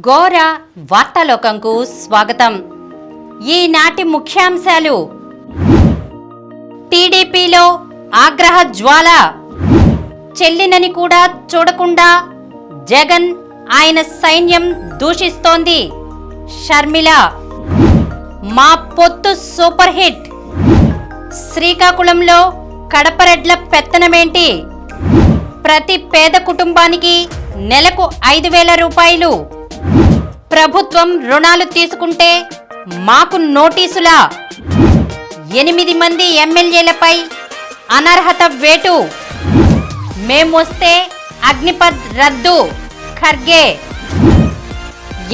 ఘోర వార్తాలోకంకు స్వాగతం. ఈనాటి ముఖ్యాంశాలు: టీడీపీలో ఆగ్రహ జ్వాల, చెల్లినని కూడా చూడకుండా జగన్ ఆయన సైన్యం దూషిస్తోంది. షర్మిల మా పొత్తు సూపర్ హిట్, శ్రీకాకుళంలో కడపరెడ్ల పెత్తనమేంటి, ప్రతి పేద కుటుంబానికి నెలకు 5,000 రూపాయలు, ప్రభుత్వం రుణాలు తీసుకుంటే మాకు నోటీసులా, 8 మంది ఎమ్మెల్యేలపై అనర్హత వేటు, మేమొస్తే అగ్నిపథ్ రద్దు ఖర్గే,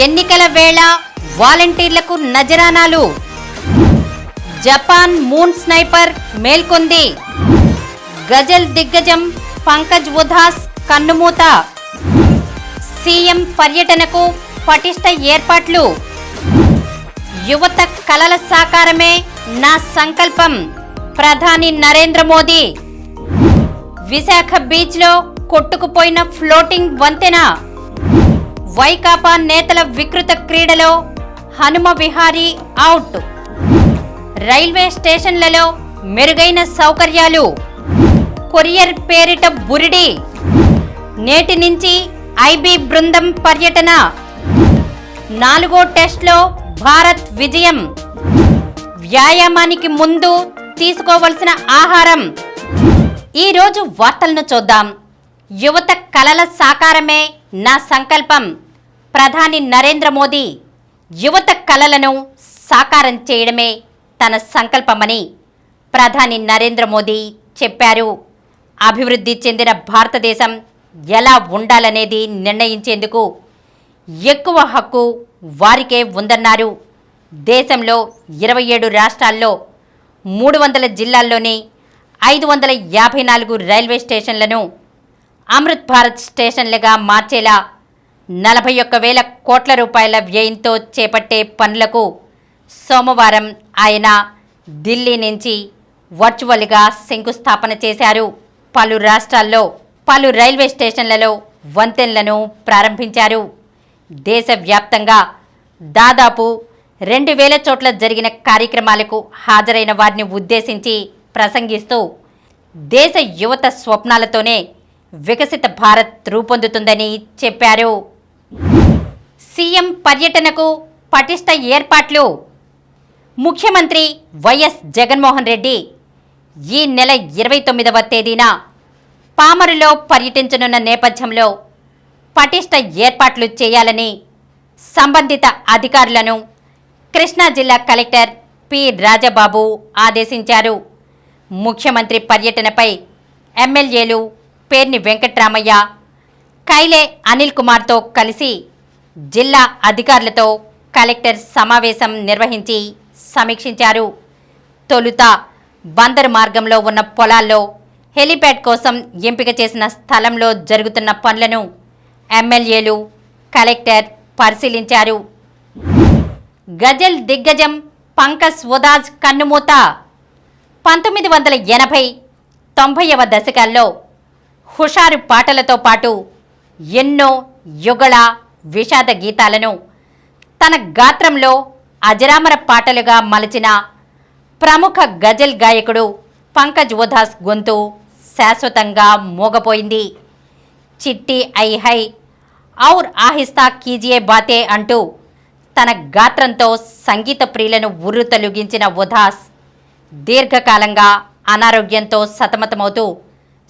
ఎన్నికల వేళ వాలంటీర్లకు నజరానాలు, జపాన్ మూన్ స్నైపర్ మేల్కొంది, గజల్ దిగ్గజం పంకజ్ ఉధాస్ కన్నుమూత, సీఎం పర్యటనకు పటిష్ట ఏర్పాట్లు, యువత కలల సాకారమే నా సంకల్పం ప్రధాని నరేంద్ర మోదీ, విశాఖ బీచ్లో కొట్టుకుపోయిన ఫ్లోటింగ్ వంతెన, వైకాపా నేతల వికృత క్రీడలో హనుమ విహారీ అవుట్, రైల్వే స్టేషన్లలో మెరుగైన సౌకర్యాలు, కొరియర్ పేరిట బురిడి, నేటి నుంచి ఐబీ బృందం పర్యటన, 4వ టెస్ట్లో భారత్ విజయం, వ్యాయామానికి ముందు తీసుకోవలసిన ఆహారం. ఈరోజు వార్తలను చూద్దాం. యువత కలల సాకారమే నా సంకల్పం ప్రధాని నరేంద్ర మోదీ యువత కలలను సాకారం చేయడమే తన సంకల్పమని ప్రధాని నరేంద్ర మోదీ చెప్పారు. అభివృద్ధి చెందిన భారతదేశం ఎలా ఉండాలనేది నిర్ణయించేందుకు ఎక్కువ హక్కు వారికే ఉందన్నారు. దేశంలో 27 రాష్ట్రాల్లో 300 జిల్లాల్లోని 554 రైల్వే స్టేషన్లను అమృత్ భారత్ స్టేషన్లుగా మార్చేలా 41,000 కోట్ల రూపాయల వ్యయంతో చేపట్టే పనులకు సోమవారం ఆయన ఢిల్లీ నుంచి వర్చువల్గా శంకుస్థాపన చేశారు. పలు రాష్ట్రాల్లో పలు రైల్వే స్టేషన్లలో వంతెనలను ప్రారంభించారు. దేశవ్యాప్తంగా దాదాపు 2,000 చోట్ల జరిగిన కార్యక్రమాలకు హాజరైన వారిని ఉద్దేశించి ప్రసంగిస్తూ దేశ యువత స్వప్నాలతోనే వికసిత భారత్ రూపొందుతుందని చెప్పారు. సీఎం పర్యటనకు పటిష్ట ఏర్పాట్లు. ముఖ్యమంత్రి వైఎస్ జగన్మోహన్ రెడ్డి ఈ నెల 29వ తేదీన పామరులో పర్యటించనున్న నేపథ్యంలో పటిష్ట ఏర్పాట్లు చేయాలని సంబంధిత అధికారులను కృష్ణా జిల్లా కలెక్టర్ పి రాజబాబు ఆదేశించారు. ముఖ్యమంత్రి పర్యటనపై ఎమ్మెల్యేలు పేర్ని వెంకట్రామయ్య, కైలే అనిల్ కుమార్తో కలిసి జిల్లా అధికారులతో కలెక్టర్ సమావేశం నిర్వహించి సమీక్షించారు. తొలుత బందరు మార్గంలో ఉన్న పొలాల్లో హెలిప్యాడ్ కోసం ఎంపిక చేసిన స్థలంలో జరుగుతున్న పనులను ఎమ్మెల్యేలు, కలెక్టర్ పరిశీలించారు. గజల్ దిగ్గజం పంకజ్ ఉధాస్ కన్నుమూత. 1980-90వ దశకాల్లో హుషారు పాటలతో పాటు ఎన్నో యుగళ విషాద గీతాలను తన గాత్రంలో అజరామర పాటలుగా మలచిన ప్రముఖ గజల్ గాయకుడు పంకజ్ ఉధాస్ గొంతు శాశ్వతంగా మోగపోయింది. చిట్టి ఐ హై ఔర్ ఆహిస్తా కీజియే బాతే అంటూ తన గాత్రంతో సంగీత ప్రియులను ఉర్రుతలుగించిన ఉధాస్ దీర్ఘకాలంగా అనారోగ్యంతో సతమతమవుతూ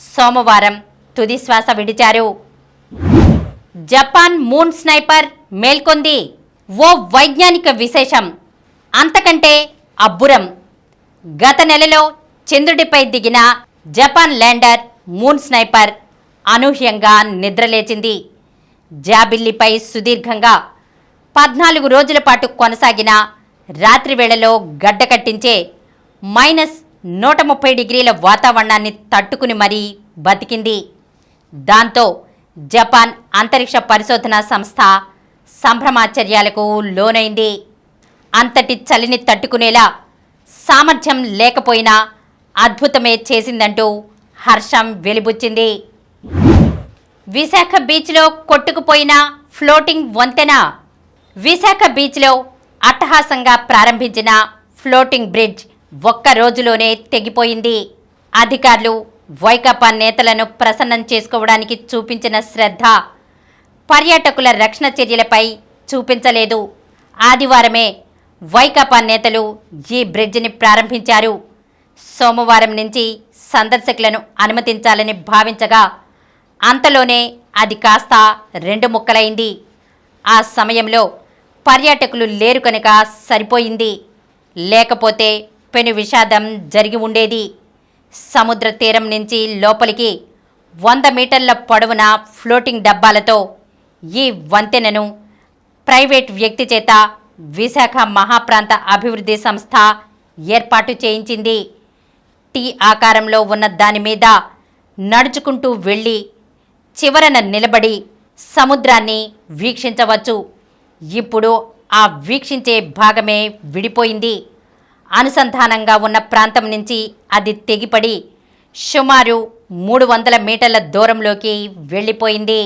సోమవారం తుదిశ్వాస విడిచారు. జపాన్ మూన్ స్నైపర్ మేల్కొంది. ఓ వైజ్ఞానిక విశేషం, అంతకంటే అబ్బురం. గత నెలలో చంద్రుడిపై దిగిన జపాన్ ల్యాండర్ మూన్ స్నైపర్ అనూహ్యంగా నిద్రలేచింది. జాబిల్లిపై సుదీర్ఘంగా 14 రోజుల పాటు కొనసాగిన రాత్రి వేళలో గడ్డకట్టించే -130 డిగ్రీల వాతావరణాన్ని తట్టుకుని మరీ బతికింది. దాంతో జపాన్ అంతరిక్ష పరిశోధనా సంస్థ సంభ్రమాచర్యాలకు లోనైంది. అంతటి చలిని తట్టుకునేలా సామర్థ్యం లేకపోయినా అద్భుతమే చేసిందంటూ హర్షం వెలిబుచ్చింది. విశాఖ బీచ్లో కొట్టుకుపోయిన ఫ్లోటింగ్ వంతెన విశాఖ బీచ్లో అట్టహాసంగా ప్రారంభించిన ఫ్లోటింగ్ బ్రిడ్జ్ ఒక్క రోజులోనే తెగిపోయింది. అధికారులు వైకాపా నేతలను ప్రసన్నం చేసుకోవడానికి చూపించిన శ్రద్ధ పర్యాటకుల రక్షణ చర్యలపై చూపించలేదు. ఆదివారమే వైకాపా నేతలు ఈ బ్రిడ్జిని ప్రారంభించారు. సోమవారం నుంచి సందర్శకులను అనుమతించాలని భావించగా అంతలోనే అది కాస్త 2 ముక్కలైంది. ఆ సమయంలో పర్యాటకులు లేరు కనుక సరిపోయింది. లేకపోతే పెను విషాదం జరిగి ఉండేది. సముద్ర తీరం నుంచి లోపలికి 100 మీటర్ల పొడవున ఫ్లోటింగ్ డబ్బాలతో ఈ వంతెనను ప్రైవేట్ వ్యక్తి చేత విశాఖ మహాప్రాంత అభివృద్ధి సంస్థ ఏర్పాటు చేయించింది. టీ ఆకారంలో ఉన్న దాని మీద నడుచుకుంటూ వెళ్ళి చివరన నిలబడి సముద్రాన్ని వీక్షించవచ్చు. ఇప్పుడు ఆ వీక్షించే భాగమే విడిపోయింది. అనుసంధానంగా ఉన్న ప్రాంతం నుంచి అది తెగిపడి సుమారు 300 మీటర్ల దూరంలోకి వెళ్ళిపోయింది.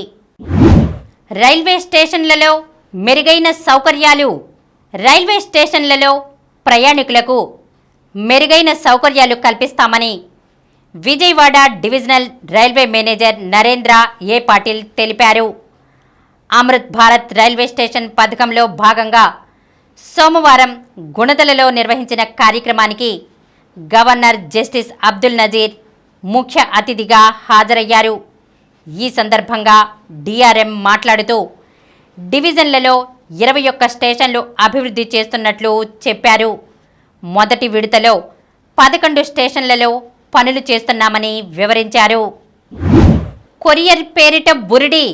రైల్వే స్టేషన్లలో మెరుగైన సౌకర్యాలు. రైల్వే స్టేషన్లలో ప్రయాణికులకు మెరుగైన సౌకర్యాలు కల్పిస్తామని Vijayawada divisional railway manager Narendra A Patil తెలిపారు. అమృత్ భారత్ రైల్వే స్టేషన్ పథకంలో భాగంగా సోమవారం గుణదలలో నిర్వహించిన కార్యక్రమానికి గవర్నర్ జస్టిస్ అబ్దుల్ నజీర్ ముఖ్య అతిథిగా హాజరయ్యారు. ఈ సందర్భంగా డిఆర్ఎం మాట్లాడుతూ డివిజన్లలో 21 స్టేషన్లు అభివృద్ధి చేస్తున్నట్లు చెప్పారు. మొదటి విడతలో 11 స్టేషన్లలో పనులు చేస్తున్నామని వివరించారు. కొరియర్ పేరిట బురిడి.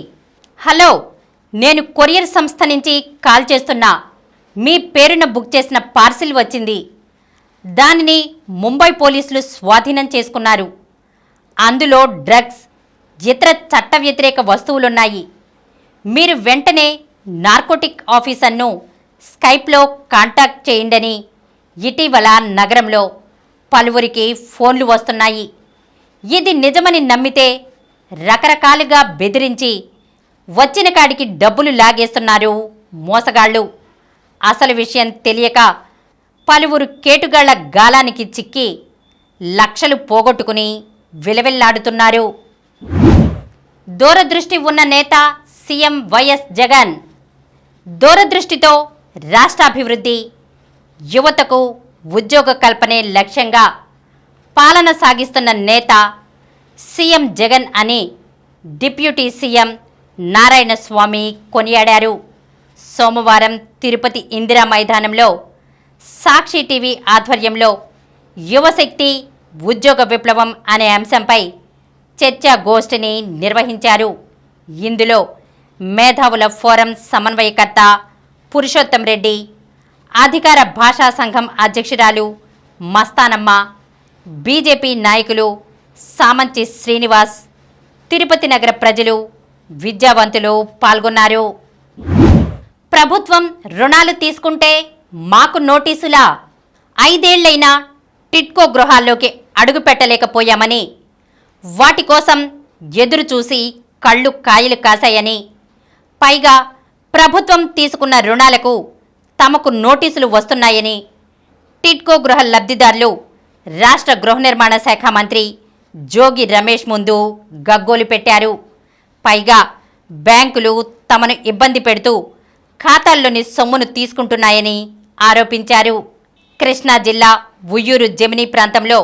హలో, నేను కొరియర్ సంస్థ నుంచి కాల్ చేస్తున్నా. మీ పేరున బుక్ చేసిన పార్సిల్ వచ్చింది. దానిని ముంబై పోలీసులు స్వాధీనం చేసుకున్నారు. అందులో డ్రగ్స్, ఇతర చట్ట వ్యతిరేక వస్తువులున్నాయి. మీరు వెంటనే నార్కోటిక్ ఆఫీసర్ను స్కైప్లో కాంటాక్ట్ చేయండని ఇటీవల నగరంలో పలువురికి ఫోన్లు వస్తున్నాయి. ఇది నిజమని నమ్మితే రకరకాలుగా బెదిరించి వచ్చిన కాడికి డబ్బులు లాగేస్తున్నారు మోసగాళ్లు. అసలు విషయం తెలియక పలువురు కేటుగాళ్ల గాలానికి చిక్కి లక్షలు పోగొట్టుకుని విలవిల్లాడుతున్నారు. దూరదృష్టి ఉన్న నేత సీఎం వైఎస్ జగన్. దూరదృష్టితో రాష్ట్రాభివృద్ధి, యువతకు ఉద్యోగ కల్పనే లక్ష్యంగా పాలన సాగిస్తున్న నేత సీఎం జగన్ అని డిప్యూటీ సీఎం నారాయణ స్వామి కొనియాడారు. సోమవారం తిరుపతి ఇందిరా మైదానంలో సాక్షి టీవీ ఆధ్వర్యంలో యువశక్తి ఉద్యోగ విప్లవం అనే అంశంపై చర్చా గోష్ఠిని నిర్వహించారు. ఇందులో మేధావుల ఫోరం సమన్వయకర్త పురుషోత్తం రెడ్డి, అధికార భాషా సంఘం అధ్యక్షురాలు మస్తానమ్మ, బీజేపీ నాయకులు సామంచి శ్రీనివాస్, తిరుపతి నగర ప్రజలు, విద్యావంతులు పాల్గొన్నారు. ప్రభుత్వం రుణాలు తీసుకుంటే మాకు నోటీసులా? 5 ఏళ్లైనా టిడ్కో గృహాల్లోకి అడుగు పెట్టలేకపోయామని, వాటి కోసం ఎదురు చూసి కళ్ళు కాయలు కాశాయని, పైగా ప్రభుత్వం తీసుకున్న రుణాలకు తమకు నోటీసులు వస్తున్నాయని టిడ్కో గృహ లబ్ధిదారులు రాష్ట్ర గృహ నిర్మాణ శాఖ మంత్రి జోగి రమేష్ ముందు గగ్గోలు పెట్టారు. పైగా బ్యాంకులు తమను ఇబ్బంది పెడుతూ ఖాతాల్లోని సొమ్మును తీసుకుంటున్నాయని ఆరోపించారు. కృష్ణా జిల్లా ఉయ్యూరు జమినీ ప్రాంతంలో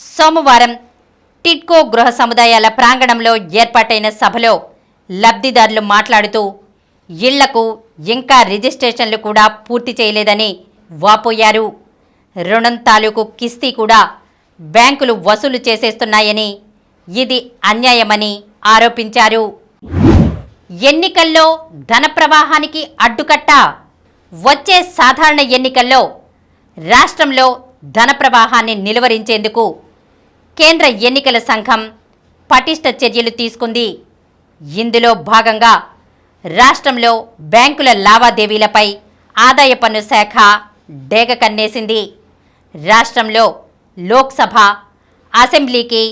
సోమవారం టిడ్కో గృహ సముదాయాల ప్రాంగణంలో ఏర్పాటైన సభలో లబ్ధిదారులు మాట్లాడుతూ ఇళ్లకు ఇంకా రిజిస్ట్రేషన్లు కూడా పూర్తి చేయలేదని వాపోయారు. రుణం తాలూకు కిస్తీ కూడా బ్యాంకులు వసూలు చేసేస్తున్నాయని, ఇది అన్యాయమని ఆరోపించారు. ఎన్నికల్లో ధన ప్రవాహానికి అడ్డుకట్ట. వచ్చే సాధారణ ఎన్నికల్లో రాష్ట్రంలో ధన ప్రవాహాన్ని నిలువరించేందుకు కేంద్ర ఎన్నికల సంఘం పటిష్ట చర్యలు తీసుకుంది. ఇందులో భాగంగా రాష్ట్రంలో బ్యాంకుల లావాదేవీలపై ఆదాయ పన్ను శాఖ డేగ కన్నేసింది. రాష్ట్రంలో లోక్సభ, అసెంబ్లీకి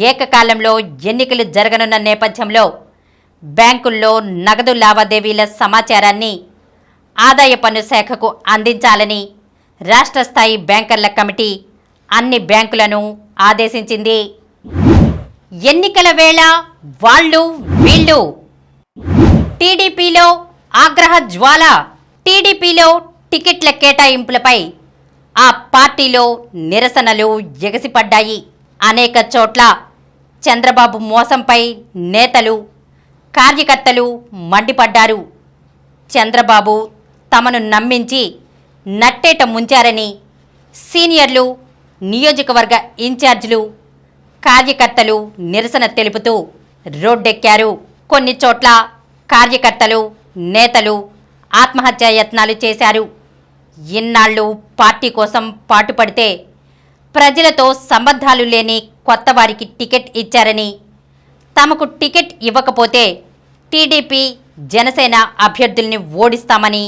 ఏకకాలంలో ఎన్నికలు జరగనున్న నేపథ్యంలో బ్యాంకుల్లో నగదు లావాదేవీల సమాచారాన్ని ఆదాయ పన్ను శాఖకు అందించాలని రాష్ట్ర స్థాయి బ్యాంకర్ల కమిటీ అన్ని బ్యాంకులను ఆదేశించింది. ఎన్నికల వేళ వాళ్ళు వీళ్ళు టీడీపీలో ఆగ్రహ జ్వాల. టీడీపీలో టికెట్ల కేటాయింపులపై ఆ పార్టీలో నిరసనలు ఎగసిపడ్డాయి. అనేక చోట్ల చంద్రబాబు మోసంపై నేతలు, కార్యకర్తలు మండిపడ్డారు. చంద్రబాబు తమను నమ్మించి నట్టేట ముంచారని సీనియర్లు, నియోజకవర్గ ఇన్ఛార్జీలు, కార్యకర్తలు నిరసన తెలుపుతూ రోడ్డెక్కారు. కొన్ని చోట్ల కార్యకర్తలు, నేతలు ఆత్మహత్యా యత్నాలు చేశారు. ఇన్నాళ్లు పార్టీ కోసం పాటుపడితే ప్రజలతో సంబంధాలు లేని కొత్త వారికి టికెట్ ఇచ్చారని, తమకు టికెట్ ఇవ్వకపోతే టీడీపీ, జనసేన అభ్యర్థుల్ని ఓడిస్తామని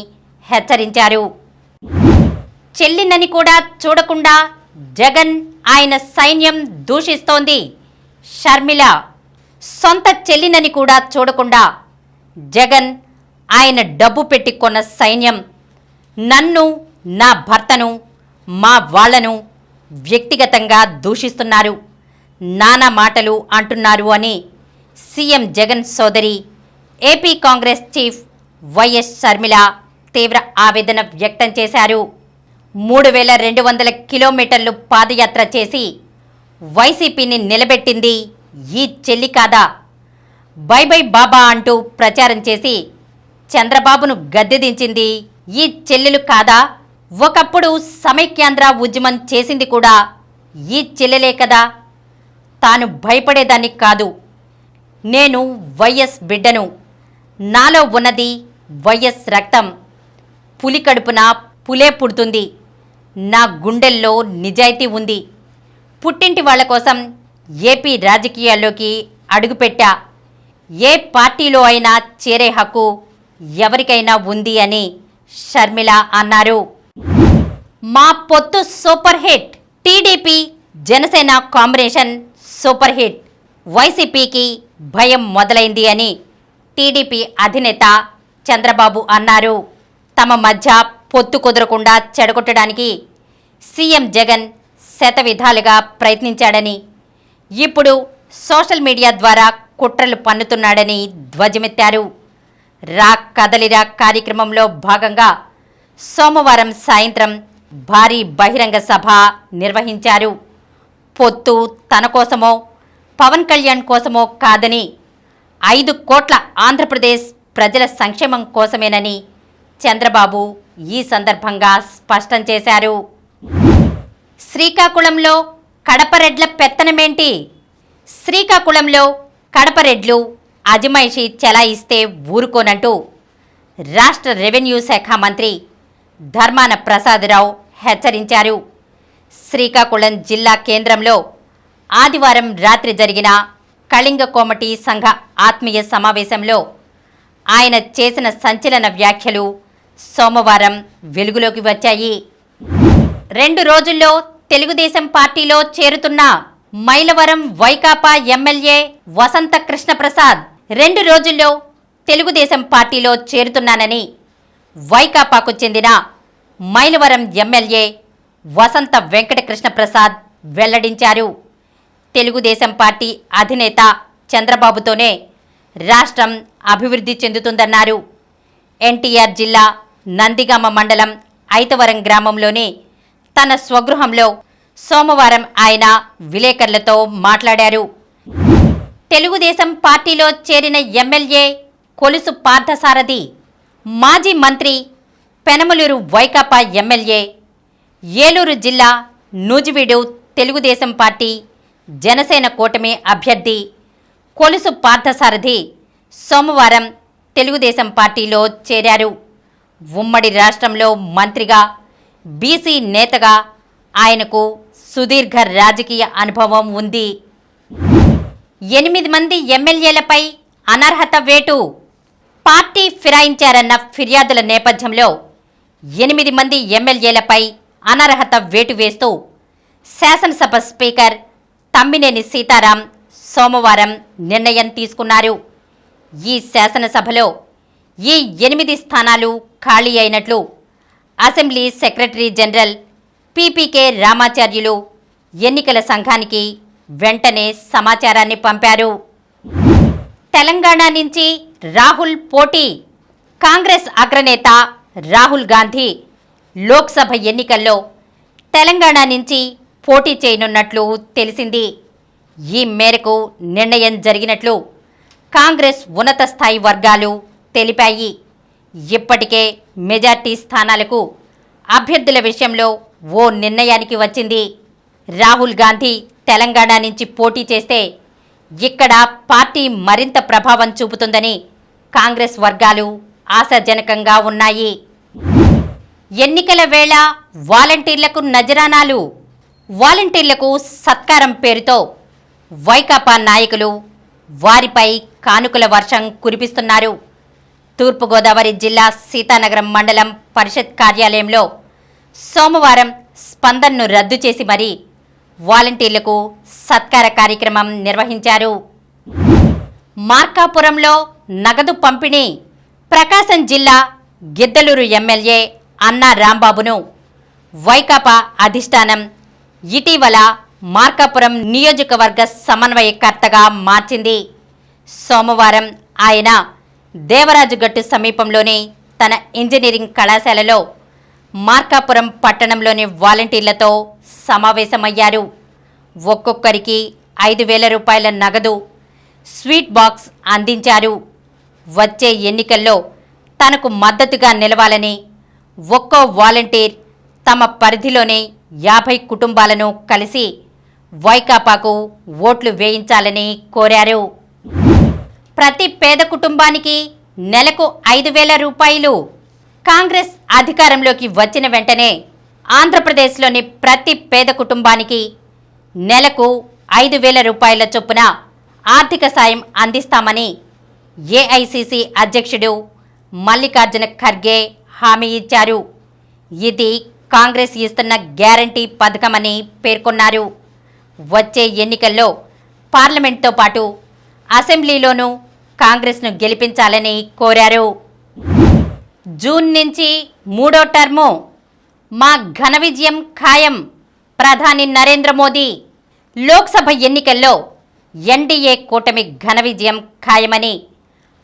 హెచ్చరించారు. చెల్లినని కూడా చూడకుండా జగన్, ఆయన సైన్యం దూషిస్తోంది. షర్మిల సొంత చెల్లినని కూడా చూడకుండా జగన్, ఆయన డబ్బు పెట్టి కొన్న సైన్యం నన్ను, నా భర్తను, మా వాళ్లను వ్యక్తిగతంగా దూషిస్తున్నారు, నానా మాటలు అంటున్నారు అని సీఎం జగన్ సోదరి, AP Congress chief YS Sharmila తీవ్ర ఆవేదన వ్యక్తం చేశారు. 3200 కిలోమీటర్లు పాదయాత్ర చేసి వైసీపీని నిలబెట్టింది ఈ చెల్లి కాదా? బై బై బాబా అంటూ ప్రచారం చేసి చంద్రబాబును గద్దెదించింది ఈ చెల్లెలు కాదా? ఒకప్పుడు సమైక్యాంధ్ర ఉద్యమం చేసింది కూడా ఈ చెల్లెలే కదా? తాను భయపడేదాన్ని కాదు, నేను వైఎస్ బిడ్డను, నాలో ఉన్నది వైఎస్ రక్తం, పులి కడుపున పులే పుడుతుంది, నా గుండెల్లో నిజాయితీ ఉంది, పుట్టింటి వాళ్ల కోసం ఏపీ రాజకీయాల్లోకి అడుగుపెట్టా, ఏ పార్టీలో అయినా చేరే హక్కు ఎవరికైనా ఉంది అని షర్మిల అన్నారు. మా పొత్తు super hit. TDP, Janasena combination super hit. వైసీపీకి భయం మొదలైంది అని టీడీపీ అధినేత చంద్రబాబు అన్నారు. తమ మధ్య పొత్తు కుదరకుండా చెడగొట్టడానికి సీఎం జగన్ శతవిధాలుగా ప్రయత్నించాడని, ఇప్పుడు సోషల్ మీడియా ద్వారా కుట్రలు పన్నుతున్నాడని ధ్వజమెత్తారు. రా కదలిరా కార్యక్రమంలో భాగంగా సోమవారం సాయంత్రం భారీ బహిరంగ సభ నిర్వహించారు. పొత్తు తన కోసమో, పవన్ కళ్యాణ్ కోసమో కాదని, 5 కోట్ల ఆంధ్రప్రదేశ్ ప్రజల సంక్షేమం కోసమేనని చంద్రబాబు ఈ సందర్భంగా స్పష్టం చేశారు. శ్రీకాకుళంలో కడపరెడ్ల పెత్తనమేంటి? శ్రీకాకుళంలో కడపరెడ్లు అజమాయిషీ చెలాయిస్తే ఊరుకోనంటూ రాష్ట్ర రెవెన్యూ శాఖ మంత్రి ధర్మాన ప్రసాదరావు హెచ్చరించారు. శ్రీకాకుళం జిల్లా కేంద్రంలో ఆదివారం రాత్రి జరిగిన కళింగ కోమటి సంఘ ఆత్మీయ సమావేశంలో ఆయన చేసిన సంచలన వ్యాఖ్యలు సోమవారం వెలుగులోకి వచ్చాయి. 2 రోజుల్లో తెలుగుదేశం పార్టీలో చేరుతున్న మైలవరం వైకాపా ఎమ్మెల్యే వసంత కృష్ణప్రసాద్ 2 రోజుల్లో తెలుగుదేశం పార్టీలో చేరుతున్నానని వైకాపాకు చెందిన మైలవరం ఎమ్మెల్యే వసంత వెంకట కృష్ణప్రసాద్ వెల్లడించారు. తెలుగుదేశం పార్టీ అధినేత చంద్రబాబుతోనే రాష్ట్రం అభివృద్ధి చెందుతుందన్నారు. ఎన్టీఆర్ జిల్లా నందిగామ మండలం ఐతవరం గ్రామంలోని తన స్వగృహంలో సోమవారం ఆయన విలేకరులతో మాట్లాడారు. తెలుగుదేశం పార్టీలో చేరిన ఎమ్మెల్యే కొలుసు పార్థసారథి, మాజీ మంత్రి, పెనమలూరు వైకాపా ఎమ్మెల్యే, ఏలూరు జిల్లా నూజివీడు తెలుగుదేశం పార్టీ జనసేన కూటమి అభ్యర్థి కొలుసు పార్థసారథి సోమవారం తెలుగుదేశం పార్టీలో చేరారు. ఉమ్మడి రాష్ట్రంలో మంత్రిగా, బీసీ నేతగా ఆయనకు సుదీర్ఘ రాజకీయ అనుభవం ఉంది. 8 మంది ఎమ్మెల్యేలపై అనర్హత వేటు. పార్టీ ఫిరాయించారన్న ఫిర్యాదుల నేపథ్యంలో 8 మంది ఎమ్మెల్యేలపై అనర్హత వేటు వేస్తూ శాసనసభ స్పీకర్ తమ్మినేని సీతారాం సోమవారం నిర్ణయం తీసుకున్నారు. ఈ శాసనసభలో ఈ 8 స్థానాలు ఖాళీ అయినట్లు assembly secretary general PPK Ramacharyulu ఎన్నికల సంఘానికి వెంటనే సమాచారాన్ని పంపారు. తెలంగాణ నుంచి రాహుల్ పోటీ. కాంగ్రెస్ అగ్రనేత రాహుల్ గాంధీ లోక్సభ ఎన్నికల్లో తెలంగాణ నుంచి పోటీ చేయనున్నట్లు తెలిసింది. ఈ మేరకు నిర్ణయం జరిగినట్లు కాంగ్రెస్ ఉన్నత స్థాయి వర్గాలు తెలిపాయి. ఇప్పటికే మెజార్టీ స్థానాలకు అభ్యర్థుల విషయంలో ఓ నిర్ణయానికి వచ్చింది. రాహుల్ గాంధీ తెలంగాణ నుంచి పోటీ చేస్తే ఇక్కడ పార్టీ మరింత ప్రభావం చూపుతుందని కాంగ్రెస్ వర్గాలు ఆశాజనకంగా ఉన్నాయి. ఎన్నికల వేళ వాలంటీర్లకు నజరానాలు. వాలంటీర్లకు సత్కారం పేరుతో వైకాపా నాయకులు వారిపై కానుకల వర్షం కురిపిస్తున్నారు. తూర్పుగోదావరి జిల్లా సీతానగరం మండలం పరిషత్ కార్యాలయంలో సోమవారం స్పందనను రద్దు చేసి మరీ వాలంటీర్లకు సత్కార కార్యక్రమం నిర్వహించారు. మార్కాపురంలో నగదు పంపిణీ. ప్రకాశం జిల్లా గిద్దలూరు ఎమ్మెల్యే అన్నా రాంబాబును వైకాపా అధిష్టానం ఇటీవల మార్కాపురం నియోజకవర్గ సమన్వయకర్తగా మార్చింది. సోమవారం ఆయన దేవరాజుగట్టు సమీపంలోని తన ఇంజనీరింగ్ కళాశాలలో మార్కాపురం పట్టణంలోని వాలంటీర్లతో సమావేశమయ్యారు. ఒక్కొక్కరికి 5,000 రూపాయల నగదు, స్వీట్ బాక్స్ అందించారు. వచ్చే ఎన్నికల్లో తనకు మద్దతుగా నిలవాలని, ఒక్కో వాలంటీర్ తమ పరిధిలోని 50 కుటుంబాలను కలిసి వైకాపాకు ఓట్లు వేయించాలని కోరారు. ప్రతి పేద కుటుంబానికి నెలకు 5,000 రూపాయలు. కాంగ్రెస్ అధికారంలోకి వచ్చిన వెంటనే ఆంధ్రప్రదేశ్లోని ప్రతి పేద కుటుంబానికి నెలకు 5,000 రూపాయల చొప్పున ఆర్థిక సాయం అందిస్తామని ఏఐసిసి అధ్యక్షుడు మల్లికార్జున ఖర్గే హామీ ఇచ్చారు. ఇది కాంగ్రెస్ ఇస్తున్న గ్యారంటీ పథకమని పేర్కొన్నారు. వచ్చే ఎన్నికల్లో పార్లమెంట్తో పాటు అసెంబ్లీలోనూ కాంగ్రెస్ను గెలిపించాలని కోరారు. జూన్ నుంచి 3వ టర్ము. మా ఘన విజయం ఖాయం. ప్రధాని నరేంద్ర మోదీ. లోక్సభ ఎన్నికల్లో ఎన్డీఏ కూటమి ఘన విజయం ఖాయమని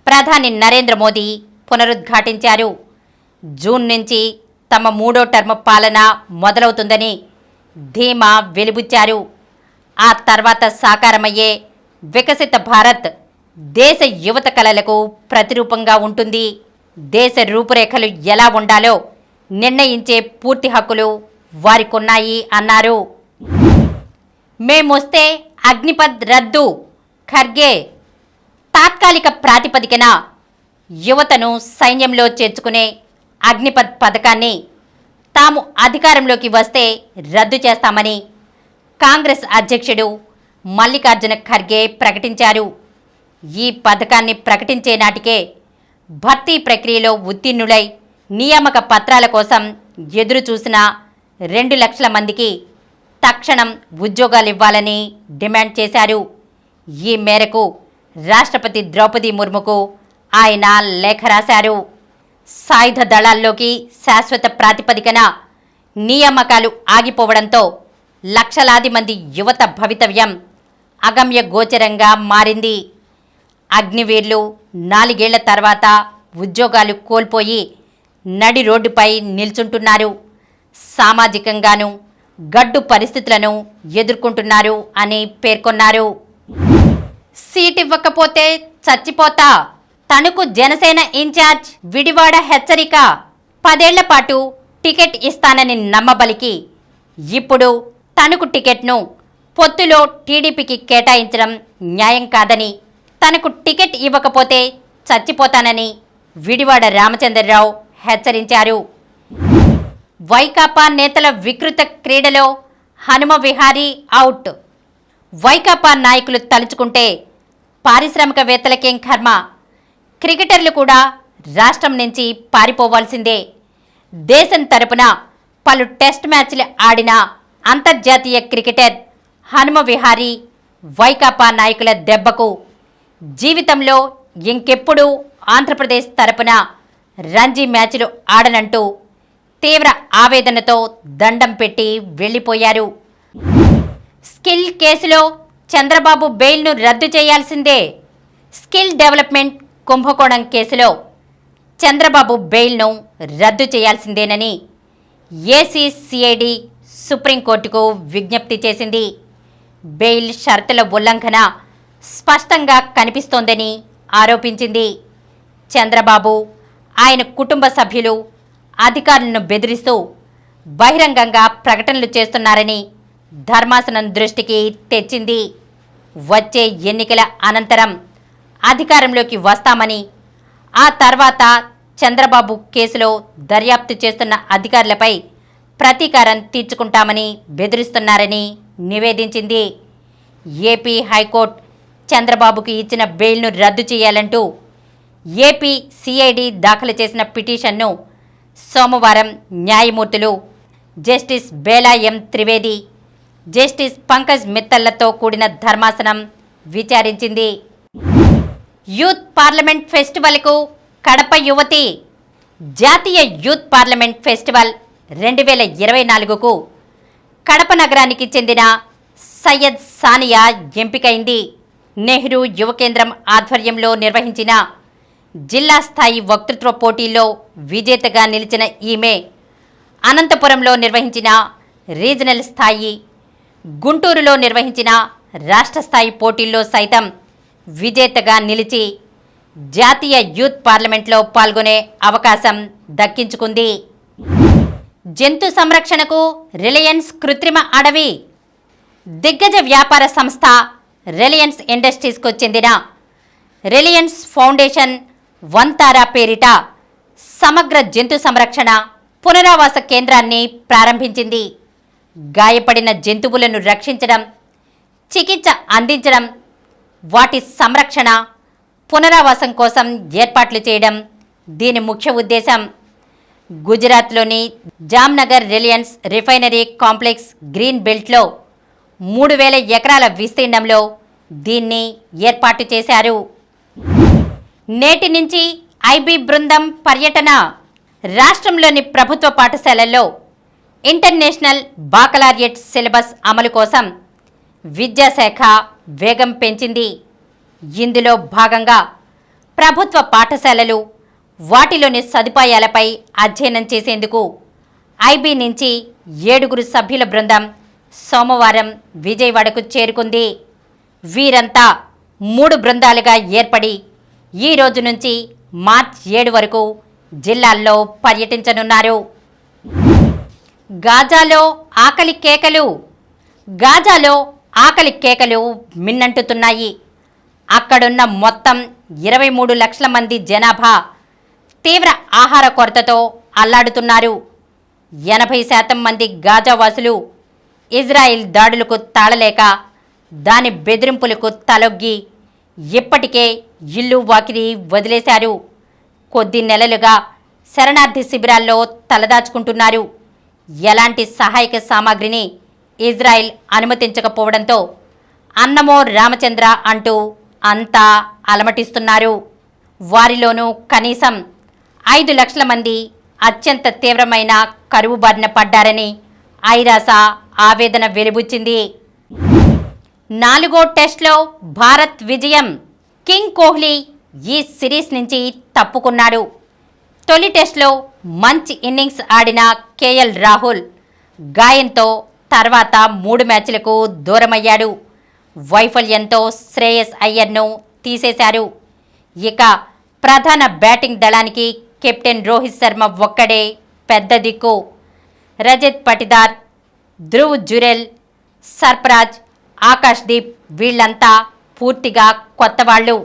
ప్రధాని నరేంద్ర మోదీ పునరుద్ఘాటించారు. జూన్ నుంచి తమ 3వ టర్మ్ పాలన మొదలవుతుందని ధీమా వెలిబుచ్చారు. ఆ తర్వాత సాకారమయ్యే వికసిత భారత్ దేశ యువత కలలకు ప్రతిరూపంగా ఉంటుంది. దేశ రూపురేఖలు ఎలా ఉండాలో నిర్ణయించే పూర్తి హక్కులు వారికున్నాయి అన్నారు. మేమొస్తే అగ్నిపథ్ రద్దు. ఖర్గే. తాత్కాలిక ప్రాతిపదికన యువతను సైన్యంలో చేర్చుకునే అగ్నిపథ్ పథకాన్ని తాము అధికారంలోకి వస్తే రద్దు చేస్తామని కాంగ్రెస్ అధ్యక్షుడు మల్లికార్జున ఖర్గే ప్రకటించారు. ఈ పథకాన్ని ప్రకటించే నాటికే భర్తీ ప్రక్రియలో ఉత్తీర్ణులై నియామక పత్రాల కోసం ఎదురు చూసిన 2 లక్షల మందికి తక్షణం ఉద్యోగాలివ్వాలని డిమాండ్ చేశారు. ఈ మేరకు రాష్ట్రపతి ద్రౌపది ముర్ముకు ఆయన లేఖ రాశారు. సాయుధ దళాల్లోకి శాశ్వత ప్రాతిపదికన నియామకాలు ఆగిపోవడంతో లక్షలాది మంది యువత భవితవ్యం అగమ్య గోచరంగా మారింది. అగ్నివీర్లు 4 ఏళ్ల తర్వాత ఉద్యోగాలు కోల్పోయి నడి రోడ్డుపై నిల్చుంటున్నారు. సామాజికంగానూ గడ్డు పరిస్థితులను ఎదుర్కొంటున్నారు అని పేర్కొన్నారు. సీట్ ఇవ్వకపోతే చచ్చిపోతా. తణుకు జనసేన ఇన్ఛార్జ్ విడివాడ హెచ్చరిక. 10 ఏళ్ల పాటు టికెట్ ఇస్తానని నమ్మబలికి ఇప్పుడు తణుకు టికెట్ను పొత్తులో టీడీపీకి కేటాయించడం న్యాయం కాదని, తనకు టికెట్ ఇవ్వకపోతే చచ్చిపోతానని విడివాడ రామచంద్రరావు హెచ్చరించారు. వైకాపా నేతల వికృత క్రీడలో హనుమ విహారీ అవుట్. వైకాపా నాయకులు తలుచుకుంటే పారిశ్రామికవేత్తలకేం కర్మ. క్రికెటర్లు కూడా రాష్ట్రం నుంచి పారిపోవాల్సిందే. దేశం తరపున పలు టెస్ట్ మ్యాచ్లు ఆడిన అంతర్జాతీయ క్రికెటర్ హనుమ విహారీ వైకాపా నాయకుల దెబ్బకు జీవితంలో ఇంకెప్పుడు ఆంధ్రప్రదేశ్ తరపున రంజీ మ్యాచ్లు ఆడనంటూ తీవ్ర ఆవేదనతో దండం పెట్టి వెళ్లిపోయారు. స్కిల్ కేసులో చంద్రబాబు బెయిల్ను రద్దు చేయాల్సిందే. స్కిల్ డెవలప్మెంట్ కుంభకోణం కేసులో చంద్రబాబు బెయిల్ను రద్దు చేయాల్సిందేనని ఏసీసీఐడి సుప్రీంకోర్టుకు విజ్ఞప్తి చేసింది. బెయిల్ షరతుల ఉల్లంఘన స్పష్టంగా కనిపిస్తోందని ఆరోపించింది. చంద్రబాబు, ఆయన కుటుంబ సభ్యులు అధికారులను బెదిరిస్తూ బహిరంగంగా ప్రకటనలు చేస్తున్నారని ధర్మాసనం దృష్టికి తెచ్చింది. వచ్చే ఎన్నికల అనంతరం అధికారంలోకి వస్తామని, ఆ తర్వాత చంద్రబాబు కేసులో దర్యాప్తు చేస్తున్న అధికారులపై ప్రతీకారం తీర్చుకుంటామని బెదిరిస్తున్నారని నివేదించింది. ఏపీ హైకోర్టు చంద్రబాబుకు ఇచ్చిన బెయిల్ను రద్దు చేయాలంటూ ఏపీ సిఐడి దాఖలు చేసిన పిటిషన్ను సోమవారం న్యాయమూర్తులు జస్టిస్ బేలా ఎం త్రివేది, జస్టిస్ పంకజ్ మిత్తళ్లతో కూడిన ధర్మాసనం విచారించింది. యూత్ పార్లమెంట్ ఫెస్టివల్కు కడప యువతి. జాతీయ యూత్ పార్లమెంట్ ఫెస్టివల్ 2024కు కడప నగరానికి చెందిన సయ్యద్ సానియా ఎంపికైంది. నెహ్రూ యువ కేంద్రం ఆధ్వర్యంలో నిర్వహించిన జిల్లా స్థాయి వక్తృత్వ పోటీల్లో విజేతగా నిలిచిన ఈమె అనంతపురంలో నిర్వహించిన రీజనల్ స్థాయి, గుంటూరులో నిర్వహించిన రాష్ట్ర స్థాయి పోటీల్లో సైతం విజేతగా నిలిచి జాతీయ యూత్ పార్లమెంట్లో పాల్గొనే అవకాశం దక్కించుకుంది. జంతు సంరక్షణకు రిలయన్స్ కృత్రిమ అడవి. దిగ్గజ వ్యాపార సంస్థ రిలయన్స్ ఇండస్ట్రీస్కు చెందిన రిలయన్స్ ఫౌండేషన్ వంతారా పేరిట సమగ్ర జంతు సంరక్షణ పునరావాస కేంద్రాన్ని ప్రారంభించింది. గాయపడిన జంతువులను రక్షించడం, చికిత్స అందించడం, వాటి సంరక్షణ, పునరావాసం కోసం ఏర్పాట్లు చేయడం దీని ముఖ్య ఉద్దేశం. గుజరాత్లోని Jamnagar Reliance refinery complex green బెల్ట్లో 3000 ఎకరాల విస్తీర్ణంలో దీన్ని ఏర్పాటు చేశారు. నేటి నుంచి ఐబీ బృందం పర్యటన. రాష్ట్రంలోని ప్రభుత్వ పాఠశాలల్లో ఇంటర్నేషనల్ బాకలారియట్ సిలబస్ అమలు కోసం విద్యాశాఖ వేగం పెంచింది. ఇందులో భాగంగా ప్రభుత్వ పాఠశాలలు, వాటిలోని సదుపాయాలపై అధ్యయనం చేసేందుకు ఐబీ నుంచి 7 సభ్యుల బృందం సోమవారం విజయవాడకు చేరుకుంది. వీరంతా 3 బృందాలుగా ఏర్పడి ఈ రోజు నుంచి మార్చి 7 వరకు జిల్లాల్లో పర్యటించనున్నారు. గాజాలో ఆకలి కేకలు. గాజాలో ఆకలి కేకలు మిన్నంటుతున్నాయి. అక్కడున్న మొత్తం 23 లక్షల మంది జనాభా తీవ్ర ఆహార కొరతతో అల్లాడుతున్నారు. 80% మంది గాజావాసులు ఇజ్రాయిల్ దాడులకు తాళలేక, దాని బెదిరింపులకు తలొగ్గి ఇప్పటికే ఇల్లు వాకిలి వదిలేశారు. కొద్ది నెలలుగా శరణార్థి శిబిరాల్లో తలదాచుకుంటున్నారు. ఎలాంటి సహాయక సామాగ్రిని ఇజ్రాయిల్ అనుమతించకపోవడంతో అన్నమో రామచంద్ర అంటూ అంతా అలమటిస్తున్నారు. వారిలోనూ కనీసం 5 లక్షల మంది అత్యంత తీవ్రమైన కరువు బారిన పడ్డారని ఐరాస ఆవేదన వెలిబుచ్చింది. 4వ టెస్ట్లో భారత్ విజయం. కింగ్ కోహ్లీ ఈ సిరీస్ నుంచి తప్పుకున్నాడు. తొలి టెస్ట్లో మంచి ఇన్నింగ్స్ ఆడిన కేఎల్ రాహుల్ గాయంతో తర్వాత 3 మ్యాచ్లకు దూరమయ్యాడు. వైఫల్యంతో శ్రేయస్ అయ్యర్ను తీసేశారు. ఇక ప్రధాన బ్యాటింగ్ దళానికి కెప్టెన్ రోహిత్ శర్మ ఒక్కడే పెద్ద దిక్కు. రజత్ పటిదార్, ధ్రువ్ జురెల్, సర్ఫరాజ్, ఆకాష్ దీప్ వీళ్లంతా పూర్తిగా కొత్తవాళ్లు.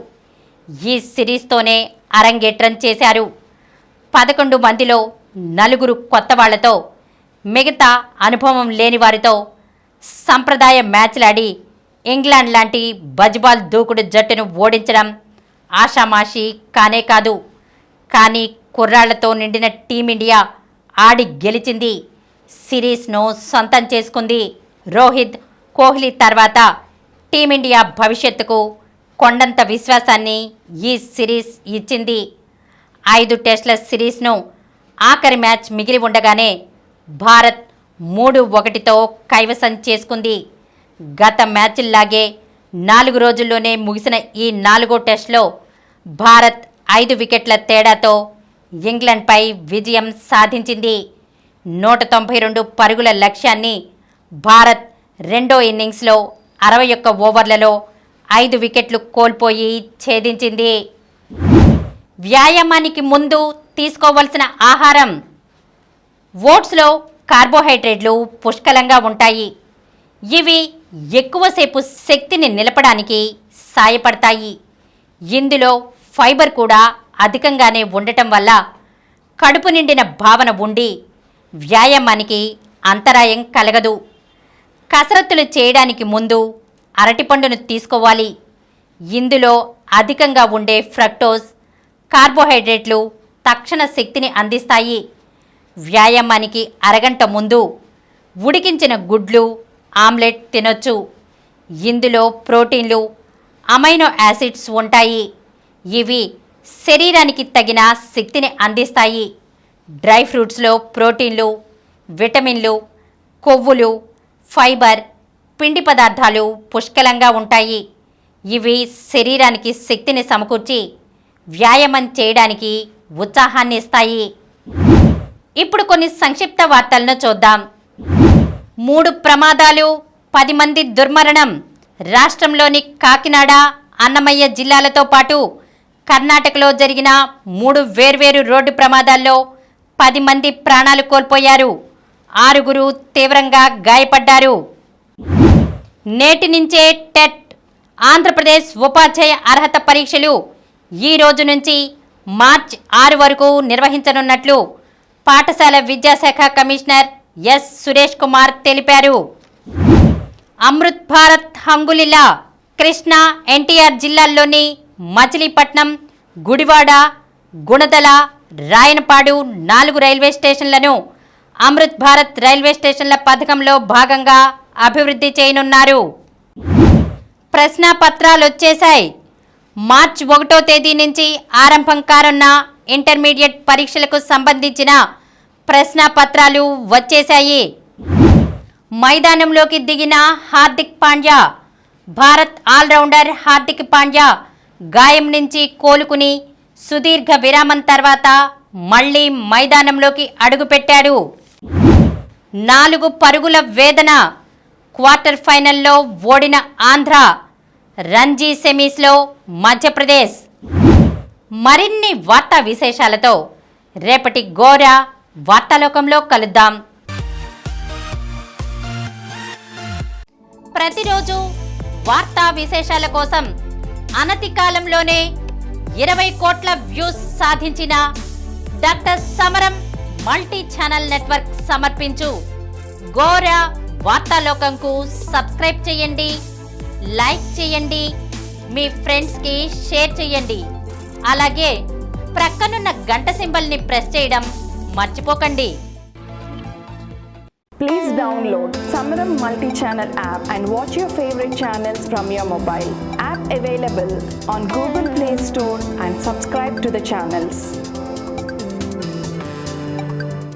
ఈ సిరీస్తోనే అరంగేట్రం చేశారు. 11 మందిలో 4 కొత్తవాళ్లతో, మిగతా అనుభవం లేని వారితో సంప్రదాయ మ్యాచ్లాడి ఇంగ్లాండ్ లాంటి బజ్బాల్ దూకుడు జట్టును ఓడించడం ఆషామాషీ కానే కాదు. కానీ కుర్రాళ్లతో నిండిన టీమిండియా ఆడి గెలిచింది. సిరీస్ను సొంతం చేసుకుంది. రోహిత్, కోహ్లీ తర్వాత టీమిండియా భవిష్యత్తుకు కొండంత విశ్వాసాన్ని ఈ సిరీస్ ఇచ్చింది. 5 టెస్టుల సిరీస్ను ఆఖరి మ్యాచ్ మిగిలి ఉండగానే భారత్ 3-1తో కైవసం చేసుకుంది. గత మ్యాచ్ల్లాగే 4 రోజుల్లోనే ముగిసిన ఈ 4వ టెస్టులో భారత్ 5 వికెట్ల తేడాతో ఇంగ్లాండ్పై విజయం సాధించింది. 192 పరుగుల లక్ష్యాన్ని భారత్ రెండో ఇన్నింగ్స్లో 61 ఓవర్లలో 5 వికెట్లు కోల్పోయి ఛేదించింది. వ్యాయామానికి ముందు తీసుకోవలసిన ఆహారం. ఓట్స్లో కార్బోహైడ్రేట్లు పుష్కలంగా ఉంటాయి. ఇవి ఎక్కువసేపు శక్తిని నిలపడానికి సాయపడతాయి. ఇందులో ఫైబర్ కూడా అధికంగానే ఉండటం వల్ల కడుపు నిండిన భావన ఉండి వ్యాయామానికి అంతరాయం కలగదు. కసరత్తులు చేయడానికి ముందు అరటిపండును తీసుకోవాలి. ఇందులో అధికంగా ఉండే ఫ్రక్టోజ్ కార్బోహైడ్రేట్లు తక్షణ శక్తిని అందిస్తాయి. వ్యాయామానికి అరగంట ముందు ఉడికించిన గుడ్లు, ఆమ్లెట్ తినొచ్చు. ఇందులో ప్రోటీన్లు, అమైనో యాసిడ్స్ ఉంటాయి. ఇవి శరీరానికి తగిన శక్తిని అందిస్తాయి. డ్రై ఫ్రూట్స్లో ప్రోటీన్లు, విటమిన్లు, కొవ్వులు, ఫైబర్, పిండి పదార్థాలు పుష్కలంగా ఉంటాయి. ఇవి శరీరానికి శక్తిని సమకూర్చి వ్యాయామం చేయడానికి ఉత్సాహాన్ని ఇస్తాయి. ఇప్పుడు కొన్ని సంక్షిప్త వార్తలను చూద్దాం. 3 ప్రమాదాలు, 10 మంది దుర్మరణం. రాష్ట్రంలోని కాకినాడ, అన్నమయ్య జిల్లాలతో పాటు కర్ణాటకలో జరిగిన 3 వేర్వేరు రోడ్డు ప్రమాదాల్లో 10 మంది ప్రాణాలు కోల్పోయారు. 6 తీవ్రంగా గాయపడ్డారు. నేటి నుంచే టెట్ ఆంధ్రప్రదేశ్ ఉపాధ్యాయ అర్హత పరీక్షలు ఈ రోజు నుంచి మార్చి 6 వరకు నిర్వహించనున్నట్లు పాఠశాల విద్యాశాఖ కమిషనర్ ఎస్ సురేష్ కుమార్ తెలిపారు. అమృత్ భారత్ హంగులిలా. కృష్ణా, ఎన్టీఆర్ జిల్లాల్లోని మచిలీపట్నం, గుడివాడ, గుణదల, రాయనపాడు 4 రైల్వే స్టేషన్లను అమృత్ భారత్ రైల్వే స్టేషన్ల పథకంలో భాగంగా అభివృద్ధి చేయనున్నారు. ప్రశ్నాపత్రాలు వచ్చేశాయి. మార్చి 1వ తేదీ నుంచి ఆరంభం కానున్న ఇంటర్మీడియట్ పరీక్షలకు సంబంధించిన ప్రశ్నాపత్రాలు వచ్చేశాయి. మైదానంలోకి దిగిన హార్దిక్ పాండ్యా. భారత్ ఆల్రౌండర్ హార్దిక్ పాండ్యా గాయం నుంచి కోలుకుని సుదీర్ఘ విరామం తర్వాత మళ్లీ మైదానంలోకి అడుగుపెట్టాడు. 4 పరుగుల వేదన. క్వార్టర్ ఫైనల్లో ఓడిన ఆంధ్ర. రంజీ సెమీస్లో మధ్యప్రదేశ్. మరిన్ని వార్తా విశేషాలతో రేపటి గోరా వార్తాలోకంలో కలుద్దాం. ప్రతిరోజు వార్తా విశేషాల కోసం అనతి కాలంలోనే 20 కోట్ల వ్యూస్ సాధించిన డాక్టర్ సమరం మల్టీ ఛానల్ నెట్వర్క్ సమర్పించు గోరా వార్తాలోకంకు సబ్స్క్రైబ్ చేయండి, లైక్ చేయండి, మీ ఫ్రెండ్స్కి షేర్ చేయండి. అలాగే ప్రక్కనున్న గంట సింబల్ని ప్రెస్ చేయడం మర్చిపోకండి. Please download Samaram multi-channel app and watch your favorite channels from your mobile. App available on Google Play Store and subscribe to the channels.